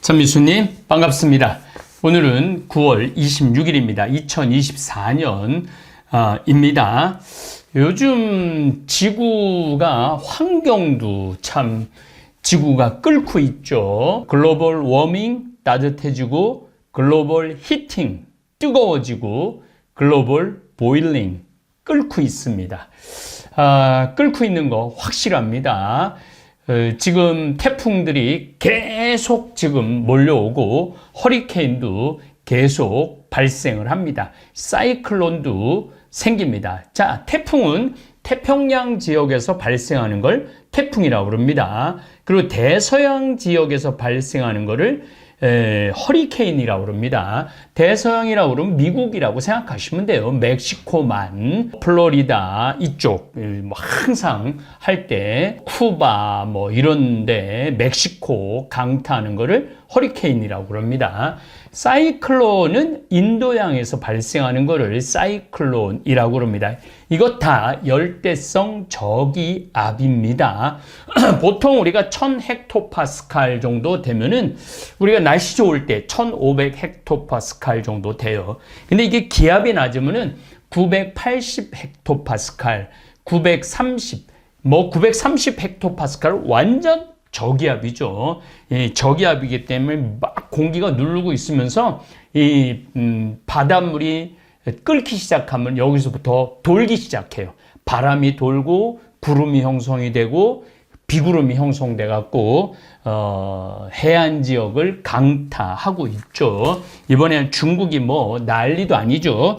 전미수님 반갑습니다. 오늘은 9월 26일입니다. 2024년입니다. 요즘 지구가 환경도 참 지구가 끓고 있죠. 글로벌 워밍 따뜻해지고 글로벌 히팅 뜨거워지고 글로벌 보일링 끓고 있습니다. 끓고 있는 거 확실합니다. 지금 태풍들이 계속 지금 몰려오고 허리케인도 계속 발생을 합니다. 사이클론도 생깁니다. 자, 태풍은 태평양 지역에서 발생하는 걸 태풍이라고 그럽니다. 그리고 대서양 지역에서 발생하는 거를 허리케인이라고 그럽니다. 대서양이라고 그러면 미국이라고 생각하시면 돼요. 멕시코만, 플로리다 이쪽 뭐 항상 할 때 쿠바 뭐 이런데 멕시코 강타하는 거를 허리케인이라고 그럽니다. 사이클론은 인도양에서 발생하는 거를 사이클론이라고 그럽니다. 이것 다 열대성 저기압입니다. 보통 우리가 1000헥토파스칼 정도 되면은 우리가 날씨 좋을 때 1500헥토파스칼 정도 돼요. 근데 이게 기압이 낮으면은 980헥토파스칼, 930헥토파스칼 완전 저기압이죠. 이 저기압이기 때문에 막 공기가 누르고 있으면서 이 바닷물이 끓기 시작하면 여기서부터 돌기 시작해요. 바람이 돌고 구름이 형성이 되고 비구름이 형성돼 갖고 해안 지역을 강타하고 있죠. 이번에는 중국이 뭐 난리도 아니죠.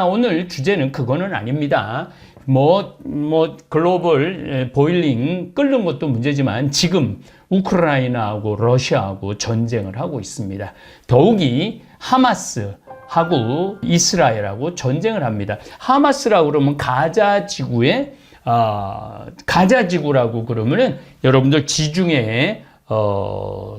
오늘 주제는 그거는 아닙니다. 글로벌 보일링 끓는 것도 문제지만 지금 우크라이나하고 러시아하고 전쟁을 하고 있습니다. 더욱이 하마스하고 이스라엘하고 전쟁을 합니다. 하마스라고 그러면 가자 지구의 가자 지구라고 그러면은 여러분들 지중해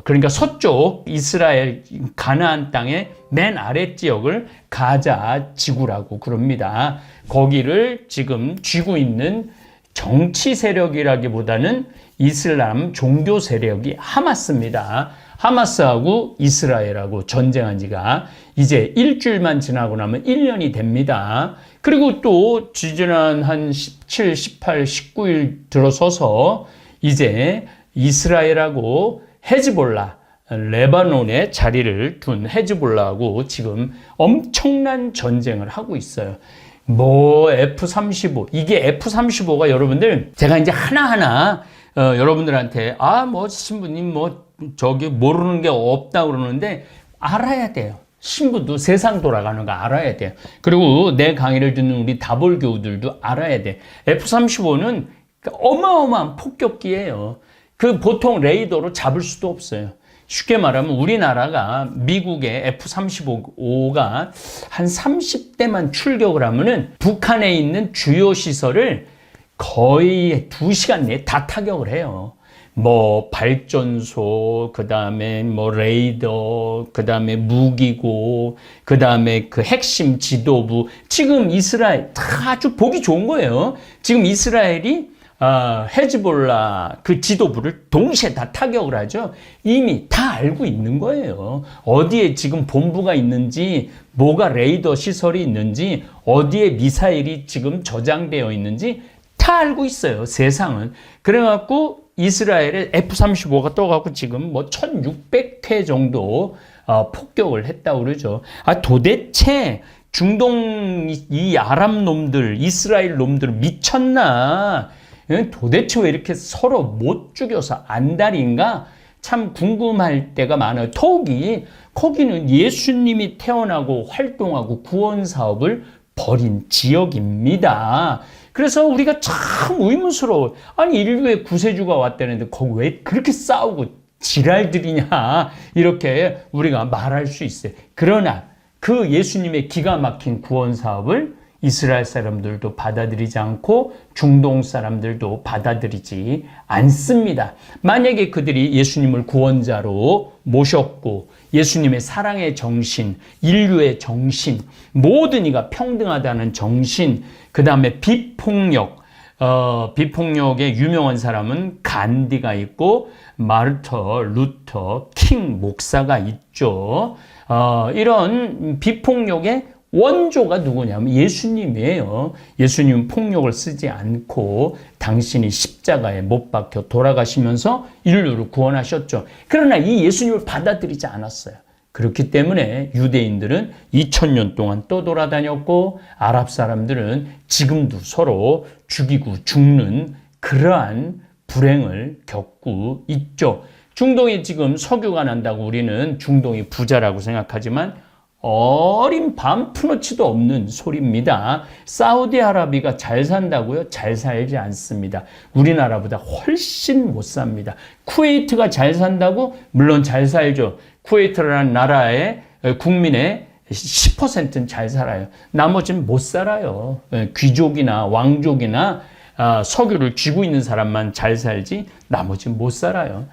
그러니까 서쪽 이스라엘 가나안 땅의 맨 아래 지역을 가자 지구라고 그럽니다. 거기를 지금 쥐고 있는 정치 세력이라기보다는 이슬람 종교 세력이 하마스입니다. 하마스하고 이스라엘하고 전쟁한 지가 이제 일주일만 지나고 나면 1년이 됩니다. 그리고 또 지지난 한 17, 18, 19일 들어서서 이제 이스라엘하고 헤즈볼라, 레바논에 자리를 둔 헤즈볼라하고 지금 엄청난 전쟁을 하고 있어요. F-35. 이게 F-35가 여러분들, 제가 이제 하나하나, 여러분들한테, 신부님, 저기 모르는 게 없다 그러는데, 알아야 돼요. 신부도 세상 돌아가는 거 알아야 돼요. 그리고 내 강의를 듣는 우리 다볼교우들도 알아야 돼. F-35는 어마어마한 폭격기예요. 보통 레이더로 잡을 수도 없어요. 쉽게 말하면 우리나라가 미국의 F-35가 한 30대만 출격을 하면은 북한에 있는 주요 시설을 거의 2시간 내에 다 타격을 해요. 발전소, 그 다음에 레이더, 그 다음에 무기고, 그 다음에 그 핵심 지도부. 지금 이스라엘 다 아주 보기 좋은 거예요. 지금 이스라엘이 헤즈볼라 그 지도부를 동시에 다 타격을 하죠. 이미 다 알고 있는 거예요. 어디에 지금 본부가 있는지, 뭐가 레이더 시설이 있는지, 어디에 미사일이 지금 저장되어 있는지 다 알고 있어요. 세상은. 그래갖고 이스라엘의 F-35가 떠갖고 지금 1600회 정도 폭격을 했다고 그러죠. 도대체 중동 이 아랍 놈들, 이스라엘 놈들 미쳤나? 도대체 왜 이렇게 서로 못 죽여서 안달인가? 참 궁금할 때가 많아요. 더욱이 거기는 예수님이 태어나고 활동하고 구원 사업을 벌인 지역입니다. 그래서 우리가 참 의문스러워. 인류의 구세주가 왔다는데 거기 왜 그렇게 싸우고 지랄들이냐? 이렇게 우리가 말할 수 있어요. 그러나 그 예수님의 기가 막힌 구원 사업을 이스라엘 사람들도 받아들이지 않고 중동 사람들도 받아들이지 않습니다. 만약에 그들이 예수님을 구원자로 모셨고 예수님의 사랑의 정신, 인류의 정신, 모든 이가 평등하다는 정신, 그 다음에 비폭력, 비폭력의 유명한 사람은 간디가 있고 마르터, 루터, 킹 목사가 있죠. 이런 비폭력의 원조가 누구냐면 예수님이에요. 예수님은 폭력을 쓰지 않고 당신이 십자가에 못 박혀 돌아가시면서 인류를 구원하셨죠. 그러나 이 예수님을 받아들이지 않았어요. 그렇기 때문에 유대인들은 2000년 동안 떠돌아다녔고 아랍 사람들은 지금도 서로 죽이고 죽는 그러한 불행을 겪고 있죠. 중동에 지금 석유가 난다고 우리는 중동이 부자라고 생각하지만 어린 반푼어치도 없는 소리입니다. 사우디아라비아가 잘 산다고요? 잘 살지 않습니다. 우리나라보다 훨씬 못 삽니다. 쿠웨이트가 잘 산다고? 물론 잘 살죠. 쿠웨이트라는 나라의 국민의 10%는 잘 살아요. 나머지는 못 살아요. 귀족이나 왕족이나 석유를 쥐고 있는 사람만 잘 살지 나머지는 못 살아요.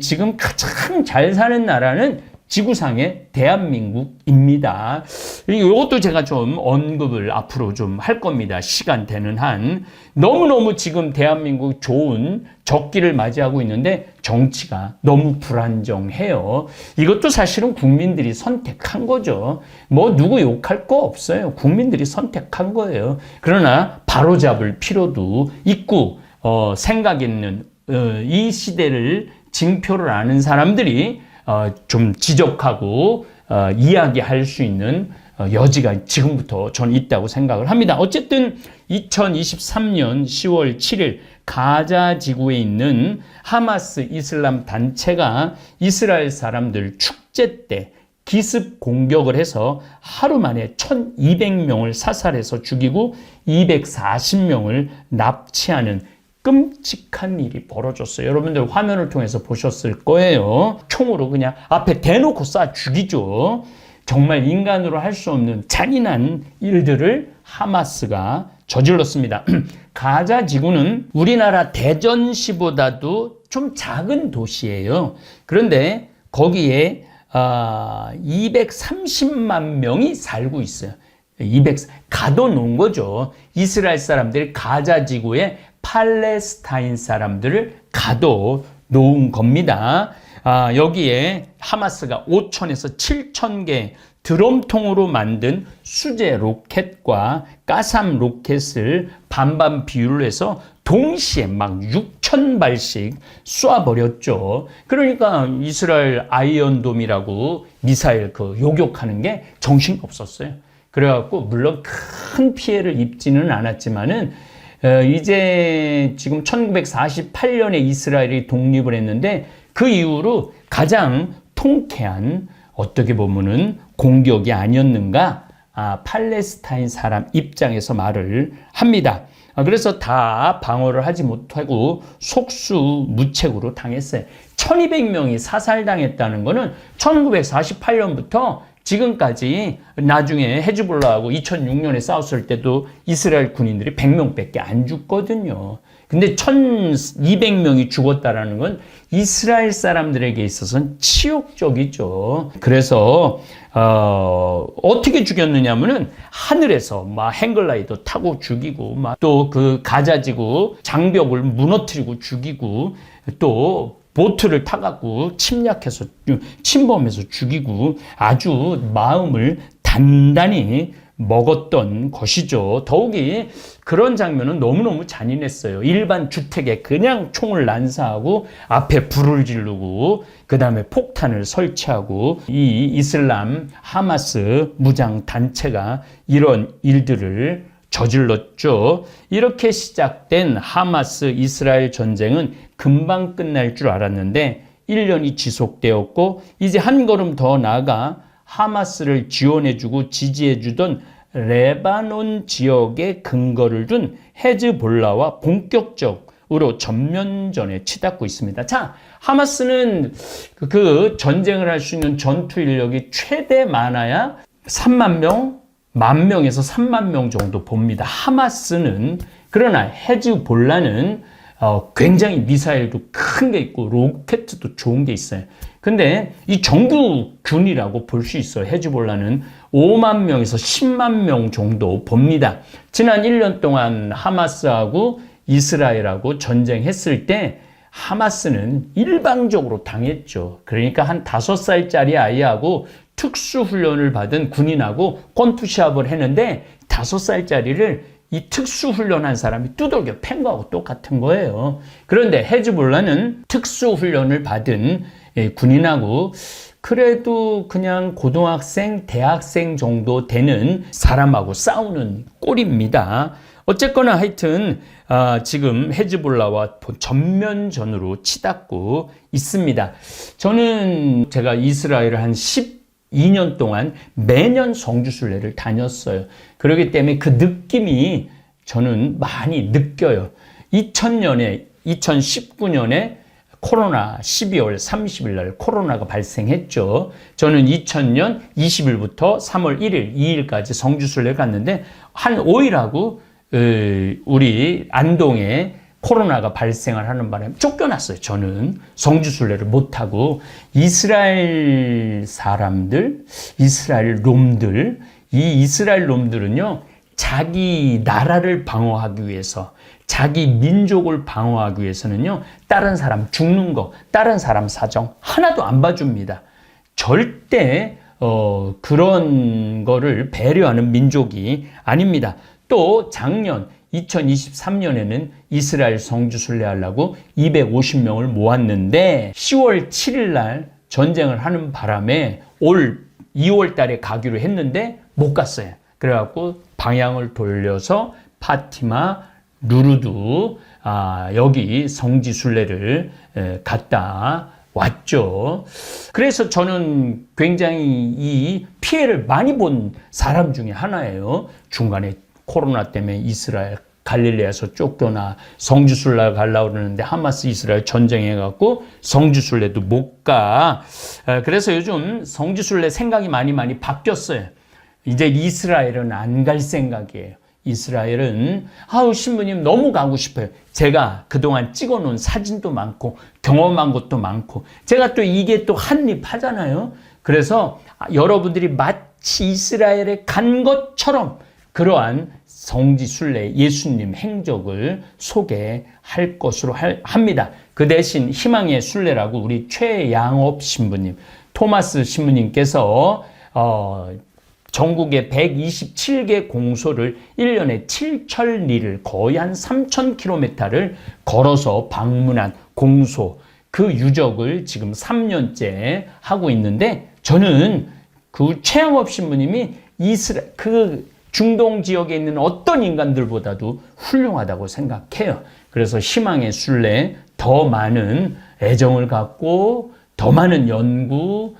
지금 가장 잘 사는 나라는 지구상의 대한민국입니다. 이것도 제가 좀 언급을 앞으로 좀 할 겁니다. 시간 되는 한. 너무너무 지금 대한민국 좋은 적기를 맞이하고 있는데 정치가 너무 불안정해요. 이것도 사실은 국민들이 선택한 거죠. 뭐 누구 욕할 거 없어요. 국민들이 선택한 거예요. 그러나 바로잡을 필요도 있고 생각 있는 이 시대를 징표를 아는 사람들이 좀 지적하고 이야기할 수 있는 여지가 지금부터 저는 있다고 생각을 합니다. 어쨌든 2023년 10월 7일 가자 지구에 있는 하마스 이슬람 단체가 이스라엘 사람들 축제 때 기습 공격을 해서 하루 만에 1200명을 사살해서 죽이고 240명을 납치하는 끔찍한 일이 벌어졌어요. 여러분들 화면을 통해서 보셨을 거예요. 총으로 그냥 앞에 대놓고 쏴 죽이죠. 정말 인간으로 할 수 없는 잔인한 일들을 하마스가 저질렀습니다. 가자 지구는 우리나라 대전시보다도 좀 작은 도시예요. 그런데 거기에 230만 명이 살고 있어요. 가둬놓은 거죠. 이스라엘 사람들이 가자 지구에 팔레스타인 사람들을 가둬놓은 겁니다. 여기에 하마스가 5,000에서 7,000개 드럼통으로 만든 수제 로켓과 가삼 로켓을 반반 비율로 해서 동시에 막 6,000발씩 쏴버렸죠. 그러니까 이스라엘 아이언돔이라고 미사일 요격하는 게 정신이 없었어요. 그래갖고 물론 큰 피해를 입지는 않았지만은 이제 지금 1948년에 이스라엘이 독립을 했는데 그 이후로 가장 통쾌한 어떻게 보면은 공격이 아니었는가 팔레스타인 사람 입장에서 말을 합니다. 그래서 다 방어를 하지 못하고 속수무책으로 당했어요. 1200명이 사살당했다는 거는 1948년부터 지금까지 나중에 헤즈볼라하고 2006년에 싸웠을 때도 이스라엘 군인들이 100명밖에 안 죽거든요. 근데 1200명이 죽었다라는 건 이스라엘 사람들에게 있어서는 치욕적이죠. 그래서 어떻게 죽였느냐면은 하늘에서 막 행글라이더 타고 죽이고 막 또 그 가자지구 장벽을 무너뜨리고 죽이고 또 보트를 타갖고 침범해서 죽이고 아주 마음을 단단히 먹었던 것이죠. 더욱이 그런 장면은 너무너무 잔인했어요. 일반 주택에 그냥 총을 난사하고 앞에 불을 지르고 그 다음에 폭탄을 설치하고 이 이슬람 하마스 무장 단체가 이런 일들을 저질렀죠. 이렇게 시작된 하마스 이스라엘 전쟁은 금방 끝날 줄 알았는데 1년이 지속되었고 이제 한 걸음 더 나아가 하마스를 지원해주고 지지해주던 레바논 지역에 근거를 둔 헤즈볼라와 본격적으로 전면전에 치닫고 있습니다. 자, 하마스는 그 전쟁을 할 수 있는 전투 인력이 최대 많아야 3만 명, 10,000명에서 3만 명 정도 봅니다. 하마스는. 그러나 헤즈볼라는 굉장히 미사일도 큰 게 있고 로켓도 좋은 게 있어요. 근데 이 정규군이라고 볼 수 있어요. 헤즈볼라는 5만 명에서 10만 명 정도 봅니다. 지난 1년 동안 하마스하고 이스라엘하고 전쟁했을 때 하마스는 일방적으로 당했죠. 그러니까 한 5살짜리 아이하고 특수훈련을 받은 군인하고 권투시합을 했는데 5살짜리를 이 특수훈련한 사람이 두들겨 팬 거하고 똑같은 거예요. 그런데 헤즈볼라는 특수훈련을 받은 군인하고 그래도 그냥 고등학생, 대학생 정도 되는 사람하고 싸우는 꼴입니다. 어쨌거나 하여튼 지금 헤즈볼라와 전면전으로 치닫고 있습니다. 저는 제가 이스라엘을 한 12년 동안 매년 성지순례를 다녔어요. 그렇기 때문에 그 느낌이 저는 많이 느껴요. 2019년에 코로나 12월 30일 날 코로나가 발생했죠. 저는 2000년 20일부터 3월 1일, 2일까지 성지순례 갔는데 한 5일하고 우리 안동에 코로나가 발생을 하는 바람에 쫓겨났어요. 저는 성지순례를 못하고 이스라엘 사람들, 이스라엘 놈들, 이 이스라엘 놈들은요 자기 나라를 방어하기 위해서 자기 민족을 방어하기 위해서는요 다른 사람 죽는 거, 다른 사람 사정 하나도 안 봐줍니다. 절대 그런 거를 배려하는 민족이 아닙니다. 또 작년 2023년에는 이스라엘 성지순례 하려고 250명을 모았는데 10월 7일 날 전쟁을 하는 바람에 올 2월 달에 가기로 했는데 못 갔어요. 그래갖고 방향을 돌려서 파티마, 루르드 여기 성지순례를 갔다 왔죠. 그래서 저는 굉장히 이 피해를 많이 본 사람 중에 하나예요. 중간에 코로나 때문에 이스라엘 갈릴레에서 쫓겨나 성지순례 가려고 그러는데 하마스 이스라엘 전쟁해갖고 성지순례도 못 가. 그래서 요즘 성지순례 생각이 많이 바뀌었어요. 이제 이스라엘은 안 갈 생각이에요. 이스라엘은 신부님 너무 가고 싶어요. 제가 그동안 찍어놓은 사진도 많고 경험한 것도 많고 제가 또 이게 또 한입하잖아요. 그래서 여러분들이 마치 이스라엘에 간 것처럼 그러한 성지순례 예수님 행적을 소개할 것으로 합니다. 그 대신 희망의 순례라고 우리 최양업 신부님, 토마스 신부님께서 전국의 127개 공소를 1년에 7천리를 거의 한 3,000km를 걸어서 방문한 공소, 그 유적을 지금 3년째 하고 있는데 저는 그 최양업 신부님이 그 중동 지역에 있는 어떤 인간들보다도 훌륭하다고 생각해요. 그래서 희망의 순례 더 많은 애정을 갖고 더 많은 연구,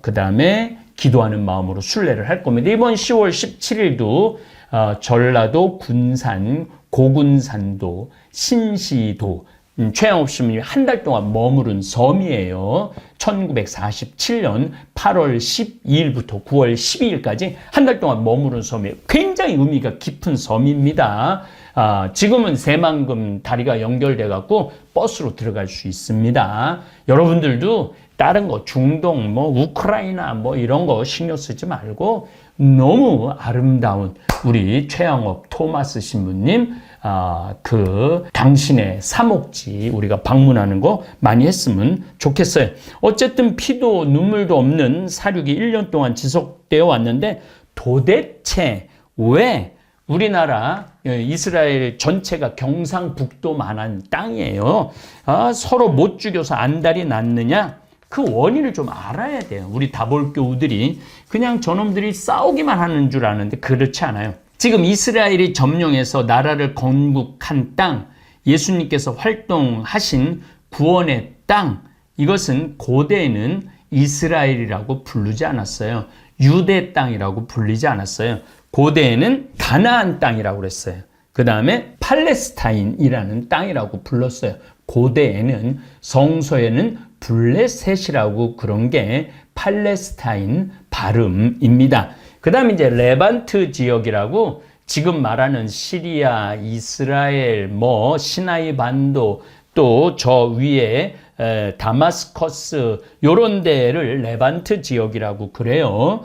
그 다음에 기도하는 마음으로 순례를 할 겁니다. 이번 10월 17일도 전라도 군산, 고군산도, 신시도 최양업 신부님이 한 달 동안 머무른 섬이에요. 1947년 8월 12일부터 9월 12일까지 한 달 동안 머무른 섬이에요. 굉장히 의미가 깊은 섬입니다. 지금은 새만금 다리가 연결돼 갖고 버스로 들어갈 수 있습니다. 여러분들도 다른 거 중동 우크라이나 이런 거 신경 쓰지 말고 너무 아름다운 우리 최양업 토마스 신부님 당신의 사목지 우리가 방문하는 거 많이 했으면 좋겠어요. 어쨌든 피도 눈물도 없는 사륙이 1년 동안 지속되어 왔는데 도대체 왜 우리나라 이스라엘 전체가 경상북도만한 땅이에요. 서로 못 죽여서 안달이 났느냐? 그 원인을 좀 알아야 돼요. 우리 다볼교우들이 그냥 저놈들이 싸우기만 하는 줄 아는데 그렇지 않아요. 지금 이스라엘이 점령해서 나라를 건국한 땅, 예수님께서 활동하신 구원의 땅, 이것은 고대에는 이스라엘이라고 부르지 않았어요. 유대 땅이라고 불리지 않았어요. 고대에는 가나안 땅이라고 그랬어요. 그 다음에 팔레스타인이라는 땅이라고 불렀어요. 고대에는 성서에는 블레셋이라고 그런 게 팔레스타인 발음입니다. 그 다음에 이제 레반트 지역이라고 지금 말하는 시리아, 이스라엘, 시나이 반도 또 저 위에 다마스커스 요런 데를 레반트 지역이라고 그래요.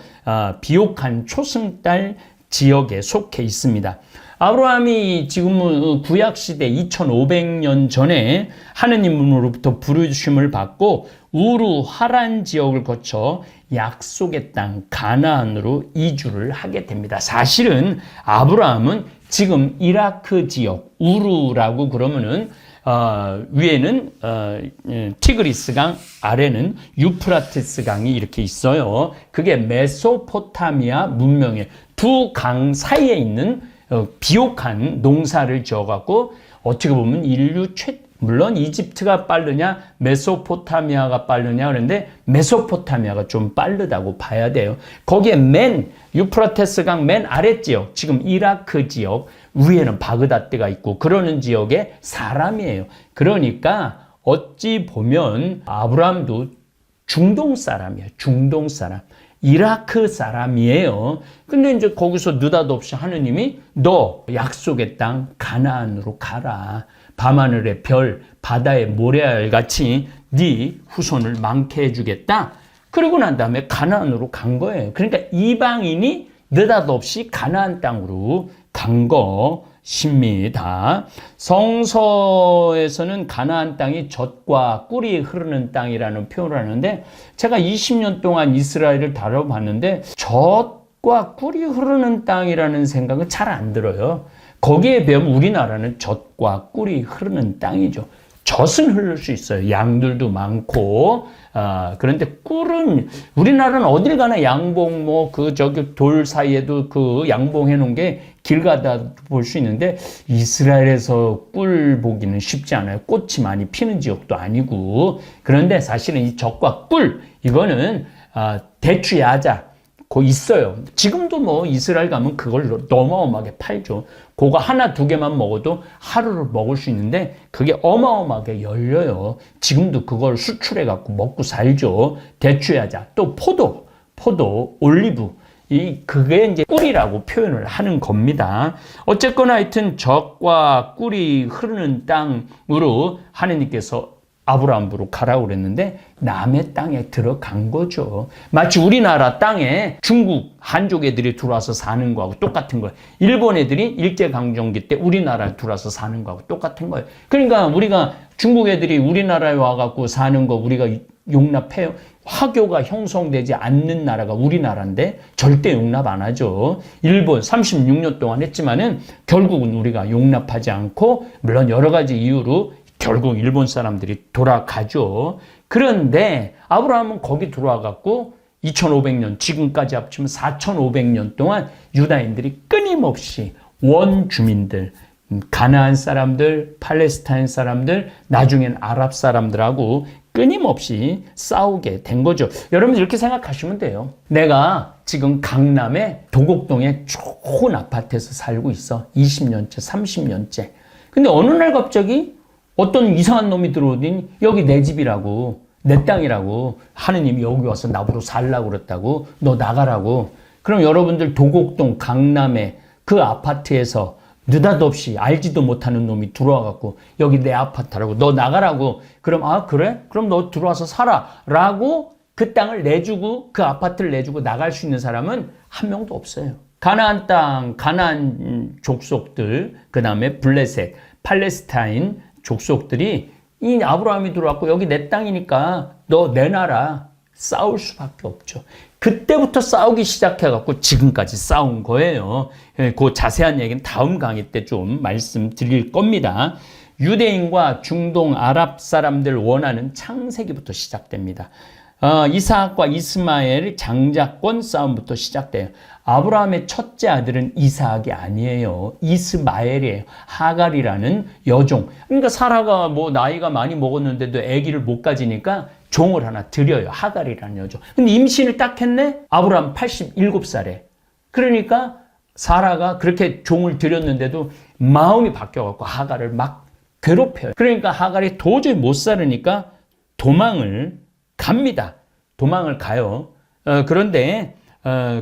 비옥한 초승달 지역에 속해 있습니다. 아브라함이 지금은 구약시대 2500년 전에 하느님으로부터 부르심을 받고 우루 하란 지역을 거쳐 약속의 땅 가나안으로 이주를 하게 됩니다. 사실은 아브라함은 지금 이라크 지역 우루라고 그러면은 위에는 티그리스 강, 아래는 유프라테스 강이 이렇게 있어요. 그게 메소포타미아 문명의 두 강 사이에 있는 비옥한 농사를 지어갖고 어떻게 보면 물론 이집트가 빠르냐 메소포타미아가 빠르냐 그런데 메소포타미아가 좀 빠르다고 봐야 돼요. 거기에 유프라테스 강 맨 아랫지역, 지금 이라크 지역, 위에는 바그다드가 있고 그러는 지역의 사람이에요. 그러니까 어찌 보면 아브라함도 중동 사람이에요. 중동 사람. 이라크 사람이에요. 근데 이제 거기서 느닷없이 하느님이 너 약속의 땅 가나안으로 가라. 밤하늘의 별, 바다의 모래알 같이 네 후손을 많게 해주겠다. 그러고 난 다음에 가나안으로 간 거예요. 그러니까 이방인이 느닷없이 가나안 땅으로 간 것입니다. 성서에서는 가나안 땅이 젖과 꿀이 흐르는 땅이라는 표현을 하는데 제가 20년 동안 이스라엘을 다뤄봤는데 젖과 꿀이 흐르는 땅이라는 생각은 잘 안 들어요. 거기에 비하면 우리나라는 젖과 꿀이 흐르는 땅이죠. 젖은 흐를 수 있어요. 양들도 많고. 그런데 꿀은 우리나라는 어딜 가나 양봉 돌 사이에도 그 양봉해 놓은 게 길 가다 볼 수 있는데 이스라엘에서 꿀 보기는 쉽지 않아요. 꽃이 많이 피는 지역도 아니고. 그런데 사실은 이 젖과 꿀 이거는 대추 야자 있어요. 지금도 이스라엘 가면 그걸 어마어마하게 팔죠. 그거 하나 두 개만 먹어도 하루를 먹을 수 있는데 그게 어마어마하게 열려요. 지금도 그걸 수출해 갖고 먹고 살죠. 대추야자, 또 포도, 올리브. 그게 이제 꿀이라고 표현을 하는 겁니다. 어쨌거나 하여튼 젖과 꿀이 흐르는 땅으로 하느님께서 아브라함으로 가라고 그랬는데 남의 땅에 들어간 거죠. 마치 우리나라 땅에 중국 한족 애들이 들어와서 사는 거하고 똑같은 거예요. 일본 애들이 일제강점기 때 우리나라에 들어와서 사는 거하고 똑같은 거예요. 그러니까 우리가 중국 애들이 우리나라에 와갖고 사는 거 우리가 용납해요. 화교가 형성되지 않는 나라가 우리나라인데 절대 용납 안 하죠. 일본 36년 동안 했지만은 결국은 우리가 용납하지 않고 물론 여러 가지 이유로 결국 일본 사람들이 돌아가죠. 그런데 아브라함은 거기 들어와갖고 2500년, 지금까지 합치면 4500년 동안 유다인들이 끊임없이 원주민들, 가나안 사람들, 팔레스타인 사람들, 나중엔 아랍 사람들하고 끊임없이 싸우게 된 거죠. 여러분 이렇게 생각하시면 돼요. 내가 지금 강남의 도곡동에 좋은 아파트에서 살고 있어. 20년째, 30년째. 근데 어느 날 갑자기 어떤 이상한 놈이 들어오더니 여기 내 집이라고, 내 땅이라고, 하느님이 여기 와서 나보고 살라고 그랬다고, 너 나가라고. 그럼 여러분들 도곡동 강남의 그 아파트에서 느닷없이 알지도 못하는 놈이 들어와갖고 여기 내 아파트라고, 너 나가라고. 그럼 그래? 그럼 너 들어와서 살아 라고 그 땅을 내주고 그 아파트를 내주고 나갈 수 있는 사람은 한 명도 없어요. 가나안 땅, 가나안 족속들, 그 다음에 블레셋, 팔레스타인 족속들이 이 아브라함이 들어왔고 여기 내 땅이니까 너 내놔라. 싸울 수밖에 없죠. 그때부터 싸우기 시작해갖고 지금까지 싸운 거예요. 그 자세한 얘기는 다음 강의 때 좀 말씀드릴 겁니다. 유대인과 중동 아랍 사람들 원하는 창세기부터 시작됩니다. 이삭과 이스마엘 장자권 싸움부터 시작돼요. 아브라함의 첫째 아들은 이삭이 아니에요. 이스마엘이에요. 하갈이라는 여종. 그러니까 사라가 나이가 많이 먹었는데도 아기를 못 가지니까 종을 하나 드려요. 하갈이라는 여종. 근데 임신을 딱 했네? 아브라함 87살에. 그러니까 사라가 그렇게 종을 드렸는데도 마음이 바뀌어갖고 하갈을 막 괴롭혀요. 그러니까 하갈이 도저히 못 살으니까 도망을 갑니다. 도망을 가요. 그런데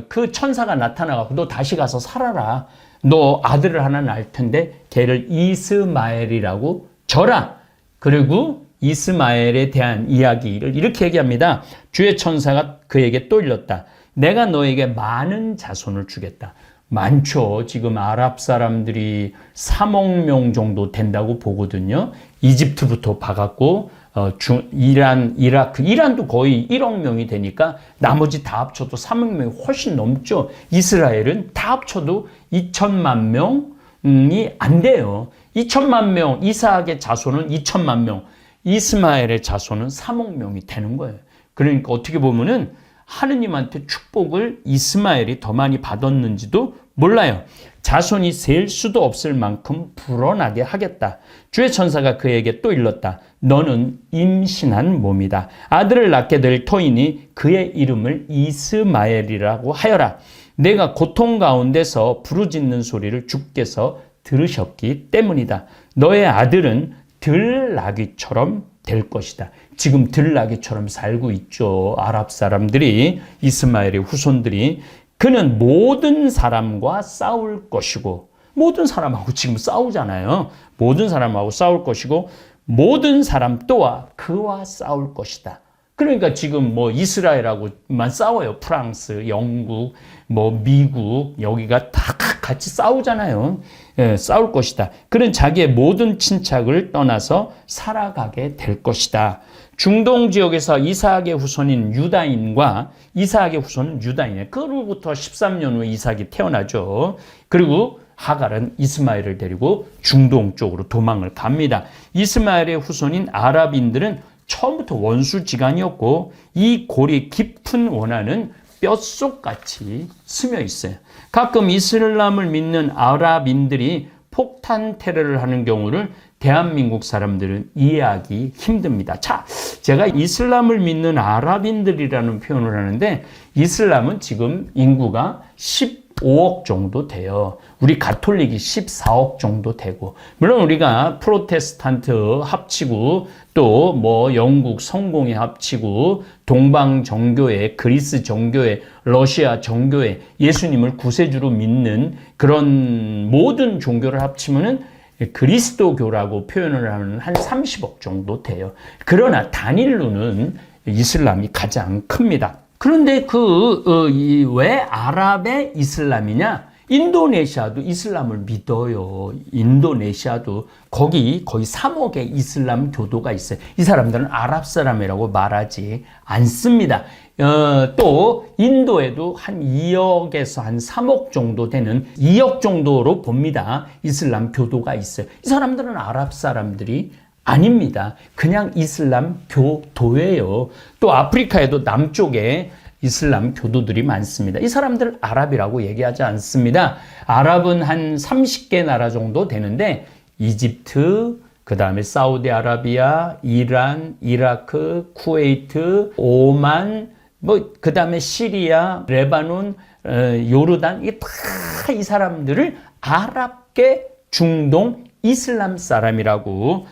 그 천사가 나타나갖고 너 다시 가서 살아라. 너 아들을 하나 낳을 텐데 걔를 이스마엘이라고 져라. 그리고 이스마엘에 대한 이야기를 이렇게 얘기합니다. 주의 천사가 그에게 또 일렀다. 내가 너에게 많은 자손을 주겠다. 많죠. 지금 아랍 사람들이 3억 명 정도 된다고 보거든요. 이집트부터 봐갖고 이란, 이라크, 이란도 거의 1억 명이 되니까 나머지 다 합쳐도 3억 명이 훨씬 넘죠. 이스라엘은 다 합쳐도 2천만 명이 안 돼요. 2천만 명, 이삭의 자손은 2천만 명, 이스마엘의 자손은 3억 명이 되는 거예요. 그러니까 어떻게 보면은 하느님한테 축복을 이스마엘이 더 많이 받았는지도 몰라요. 자손이 셀 수도 없을 만큼 불어나게 하겠다. 주의 천사가 그에게 또 일렀다. 너는 임신한 몸이다. 아들을 낳게 될 터이니 그의 이름을 이스마엘이라고 하여라. 내가 고통 가운데서 부르짖는 소리를 주께서 들으셨기 때문이다. 너의 아들은 들나귀처럼 될 것이다. 지금 들나귀처럼 살고 있죠. 아랍 사람들이, 이스마엘의 후손들이. 그는 모든 사람과 싸울 것이고, 모든 사람하고 지금 싸우잖아요. 모든 사람하고 싸울 것이고, 모든 사람 또한 그와 싸울 것이다. 그러니까 지금 뭐 이스라엘하고만 싸워요. 프랑스, 영국, 뭐 미국, 여기가 다 같이 싸우잖아요. 예, 싸울 것이다. 그는 자기의 모든 친척을 떠나서 살아가게 될 것이다. 중동 지역에서 이삭의 후손인 유다인과 이삭의 후손은 유다인이에요. 그로부터 13년 후에 이삭이 태어나죠. 그리고 하갈은 이스마엘을 데리고 중동 쪽으로 도망을 갑니다. 이스마엘의 후손인 아랍인들은 처음부터 원수지간이었고 이 골이 깊은 원한은 뼛속같이 스며 있어요. 가끔 이슬람을 믿는 아랍인들이 폭탄 테러를 하는 경우를 대한민국 사람들은 이해하기 힘듭니다. 자, 제가 이슬람을 믿는 아랍인들이라는 표현을 하는데 이슬람은 지금 인구가 15억 정도 돼요. 우리 가톨릭이 14억 정도 되고, 물론 우리가 프로테스탄트 합치고 또 뭐 영국 성공회 합치고 동방 정교회, 그리스 정교회, 러시아 정교회, 예수님을 구세주로 믿는 그런 모든 종교를 합치면은 그리스도교라고 표현을 하면 한 30억 정도 돼요. 그러나 단일로는 이슬람이 가장 큽니다. 그런데 왜 아랍의 이슬람이냐? 인도네시아도 이슬람을 믿어요. 인도네시아도 거기 거의 3억의 이슬람 교도가 있어요. 이 사람들은 아랍 사람이라고 말하지 않습니다. 또 인도에도 한 2억에서 한 3억 정도 되는 2억 정도로 봅니다. 이슬람 교도가 있어요. 이 사람들은 아랍 사람들이 아닙니다. 그냥 이슬람 교도예요. 또 아프리카에도 남쪽에 이슬람 교도들이 많습니다. 이 사람들 아랍이라고 얘기하지 않습니다. 아랍은 한 30개 나라 정도 되는데 이집트, 그 다음에 사우디아라비아, 이란, 이라크, 쿠웨이트, 오만, 그 다음에 시리아, 레바논, 요르단, 이게 다 이 사람들을 아랍계 중동 이슬람 사람이라고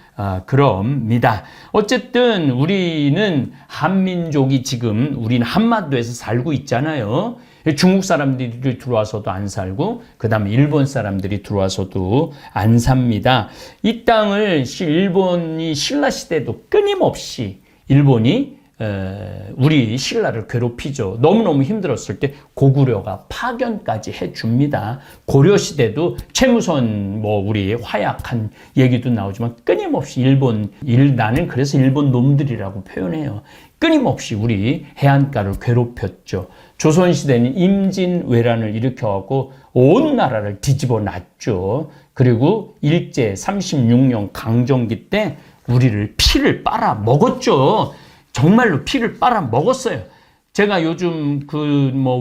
그럽니다. 어쨌든 우리는 한민족이 지금 우리는 한반도에서 살고 있잖아요. 중국 사람들이 들어와서도 안 살고 그 다음에 일본 사람들이 들어와서도 안 삽니다. 이 땅을 일본이 신라 시대도 끊임없이 일본이 우리 신라를 괴롭히죠. 너무너무 힘들었을 때 고구려가 파견까지 해줍니다. 고려시대도 최무선 우리 화약한 얘기도 나오지만 끊임없이 나는 그래서 일본 놈들이라고 표현해요. 끊임없이 우리 해안가를 괴롭혔죠. 조선시대는 임진왜란을 일으켜갖고 온 나라를 뒤집어 놨죠. 그리고 일제 36년 강점기 때 우리를 피를 빨아 먹었죠. 정말로 피를 빨아 먹었어요. 제가 요즘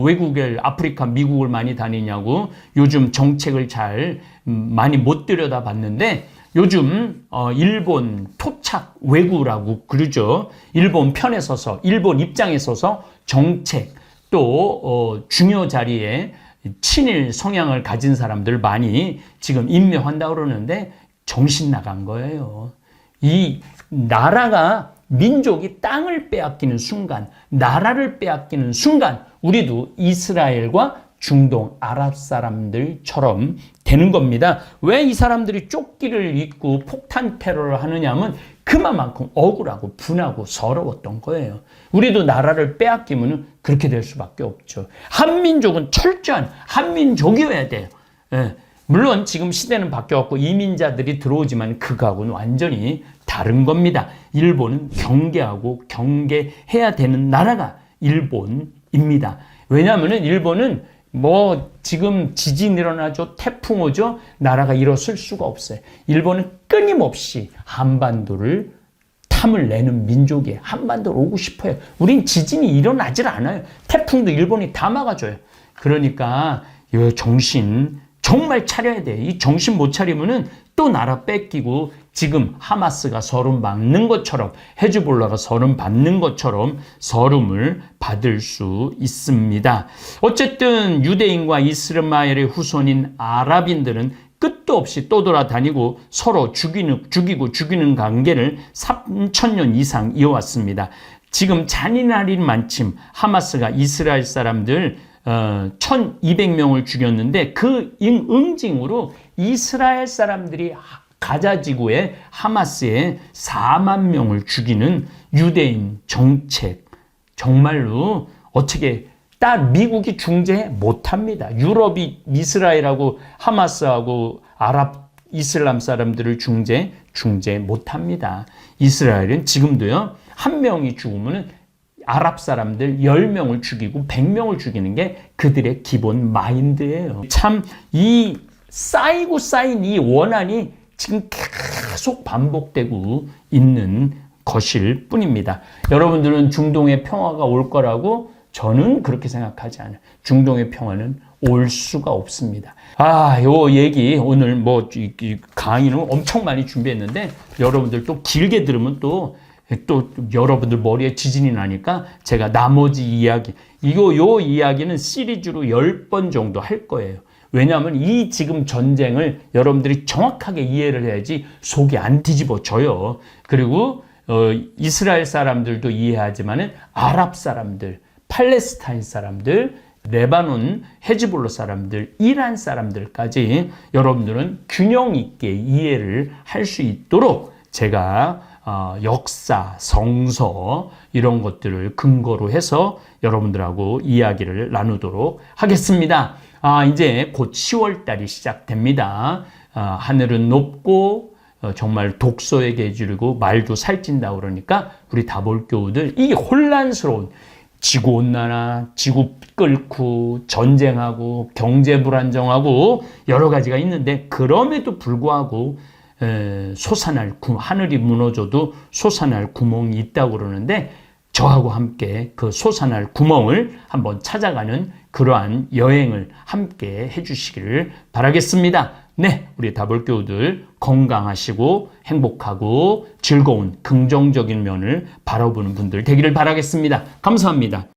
외국에 아프리카, 미국을 많이 다니냐고 요즘 정책을 잘 많이 못 들여다 봤는데 요즘 일본 토착 외구라고 그러죠. 일본 편에 서서, 일본 입장에 서서 정책 또 중요 자리에 친일 성향을 가진 사람들 많이 지금 임명한다고 그러는데 정신 나간 거예요. 이 나라가 민족이 땅을 빼앗기는 순간, 나라를 빼앗기는 순간 우리도 이스라엘과 중동 아랍 사람들처럼 되는 겁니다. 왜 이 사람들이 조끼를 입고 폭탄 테러를 하느냐면 그만큼 억울하고 분하고 서러웠던 거예요. 우리도 나라를 빼앗기면 그렇게 될 수밖에 없죠. 한민족은 철저한 한민족이어야 돼요. 예. 물론 지금 시대는 바뀌어갖고 이민자들이 들어오지만 그거하고는 완전히 다른 겁니다. 일본은 경계하고 경계해야 되는 나라가 일본입니다. 왜냐하면 일본은 뭐 지금 지진 일어나죠, 태풍 오죠, 나라가 일어설 수가 없어요. 일본은 끊임없이 한반도를 탐을 내는 민족이에요. 한반도로 오고 싶어요. 우린 지진이 일어나질 않아요. 태풍도 일본이 다 막아줘요. 그러니까 이 정신 정말 차려야 돼. 이 정신 못 차리면은 또 나라 뺏기고 지금 하마스가 서름 받는 것처럼 헤즈볼라가 서름 받는 것처럼 서름을 받을 수 있습니다. 어쨌든 유대인과 이스마엘의 후손인 아랍인들은 끝도 없이 떠돌아다니고 서로 죽이고 죽이는 관계를 3,000년 이상 이어왔습니다. 지금 잔인한 만침 하마스가 이스라엘 사람들 1,200명을 죽였는데 그 응징으로 이스라엘 사람들이 가자 지구에 하마스에 4만 명을 죽이는 유대인 정책, 정말로 어떻게 딱 미국이 중재 못합니다. 유럽이 이스라엘하고 하마스하고 아랍 이슬람 사람들을 중재 못합니다. 이스라엘은 지금도요, 한 명이 죽으면 아랍 사람들 10명을 죽이고 100명을 죽이는 게 그들의 기본 마인드예요. 참 이 쌓이고 쌓인 이 원한이 지금 계속 반복되고 있는 것일 뿐입니다. 여러분들은 중동의 평화가 올 거라고 저는 그렇게 생각하지 않아요. 중동의 평화는 올 수가 없습니다. 요 얘기 오늘 이 강의는 엄청 많이 준비했는데 여러분들 또 길게 들으면 또 여러분들 머리에 지진이 나니까 제가 나머지 이야기, 요 이야기는 시리즈로 10번 정도 할 거예요. 왜냐하면 이 지금 전쟁을 여러분들이 정확하게 이해를 해야지 속이 안 뒤집어져요. 그리고 이스라엘 사람들도 이해하지만은 아랍 사람들, 팔레스타인 사람들, 레바논, 헤즈볼라 사람들, 이란 사람들까지 여러분들은 균형 있게 이해를 할 수 있도록 제가 역사, 성서 이런 것들을 근거로 해서 여러분들하고 이야기를 나누도록 하겠습니다. 이제 곧 10월 달이 시작됩니다. 하늘은 높고 정말 독소에게 주르고 말도 살찐다 그러니까 우리 다볼교우들 이 혼란스러운 지구온난화, 지구 끓고 전쟁하고 경제 불안정하고 여러 가지가 있는데 그럼에도 불구하고 하늘이 무너져도 솟아날 구멍이 있다고 그러는데 저하고 함께 그 솟아날 구멍을 한번 찾아가는 그러한 여행을 함께 해주시기를 바라겠습니다. 네, 우리 다볼교우들 건강하시고 행복하고 즐거운 긍정적인 면을 바라보는 분들 되기를 바라겠습니다. 감사합니다.